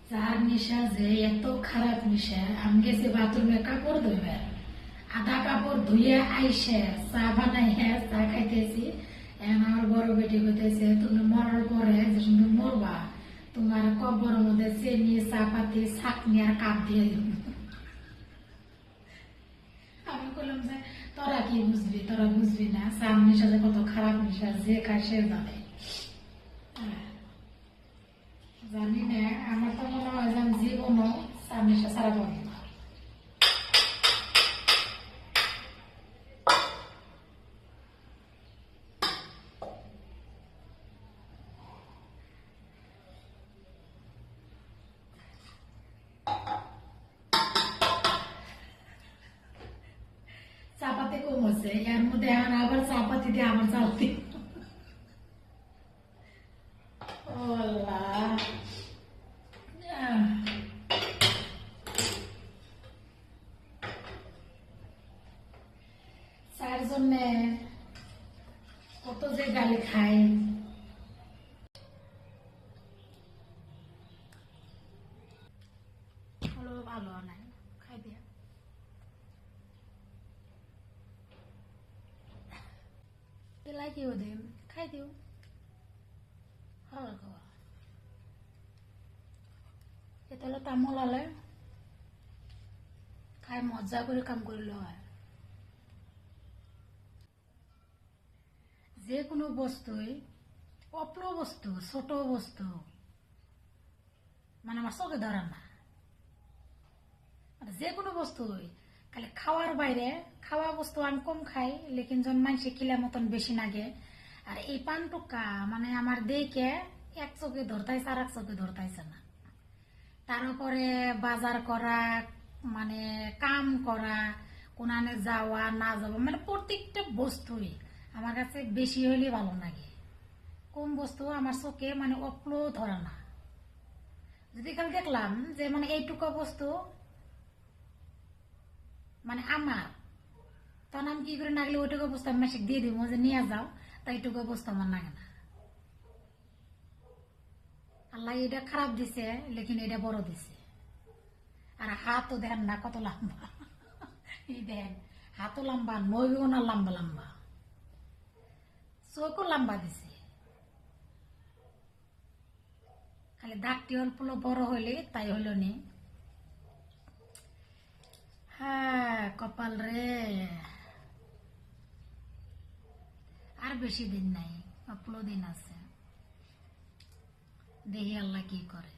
চার নেশা যে এত খারাপ নেশা, আমি গেছি বাথরুমে কাপড় ধুইবার, আধা কাপড় ধুয়ে আইসে চা বানাইয়া চা খাইতেছি। এখন আমার বড় বেটি কইতেছে, তুমি মরার পরে যে তুমি মরবা, তোমার কবর মধ্যে চেনি চাপাতি ছাকনি আর কাপ দিয়ে দিব। আমি বললাম যে তোরা কি বুঝবি, তোরা বুঝবি না, চার নেশা যে কত খারাপ নেশা, যে খায় সে জানে। জানি না, আমার তো মনে হয় যে আমি জীবনও চার নেশা ছাড়া পাবো না। চাপাতি কম হচ্ছে, এর মধ্যে এখন আবার চাপাতি দিয়ে আমার চালতি। ও আল্লাহ। চার জন্যে কত যে গালি খাই। হলো ভালো নাই, খাই দিয়া পেলাই কেউ দিম, খাই দিও। ভালো খাওয়া এটা হলো তামোল আলে খাই মজা করে কাম করলে হয়। যে কোনো বস্তুই, অপ্র বস্তু ছোট বস্তু মানে আমার চোখে ধরে না। যে কোনো বস্তুই খালি খাওয়ার বাইরে, খাওয়া বস্তু আমি কম খাই, লেকিন যখন মানুষে কিলার মতন বেশি লাগে। আর এই পান টুকা মানে আমার দেখে এক চোখে ধরতাইছে আর এক চোখে ধরতাইছে না। তার উপরে বাজার করা, মানে কাম করা, কোনানে যাওয়া না যাওয়া, মানে প্রত্যেকটা বস্তুই আমার কাছে বেশি হইলে ভালো লাগে। কম বস্তু আমার চোখে মানে অপ্লো ধরে না। যদি খালি দেখলাম যে মানে এইটুকু বস্তু মানে আমার, তখন আমি কি করে নাগলে ওইটুকু বস্তু আমি মাসিক দিয়ে দিব যে নিয়ে যাও, তাই এইটুকু বস্তু আমার লাগে না। আল্লাহ এটা খারাপ দিছে, লেকিন এটা বড় দিছে। আর হাতও দেন না কত লম্বা, এই দেন হাতও লম্বা, নইও না লম্বা লম্বা, চোখও লম্বা দিছে। খালি দাগটি অল্প বড় হইলে তাই হইল নি। হ্যাঁ কপাল রে, আর বেশি দিন নাই, অল্প দিন আছে, দেখি আল্লাহ কি করে।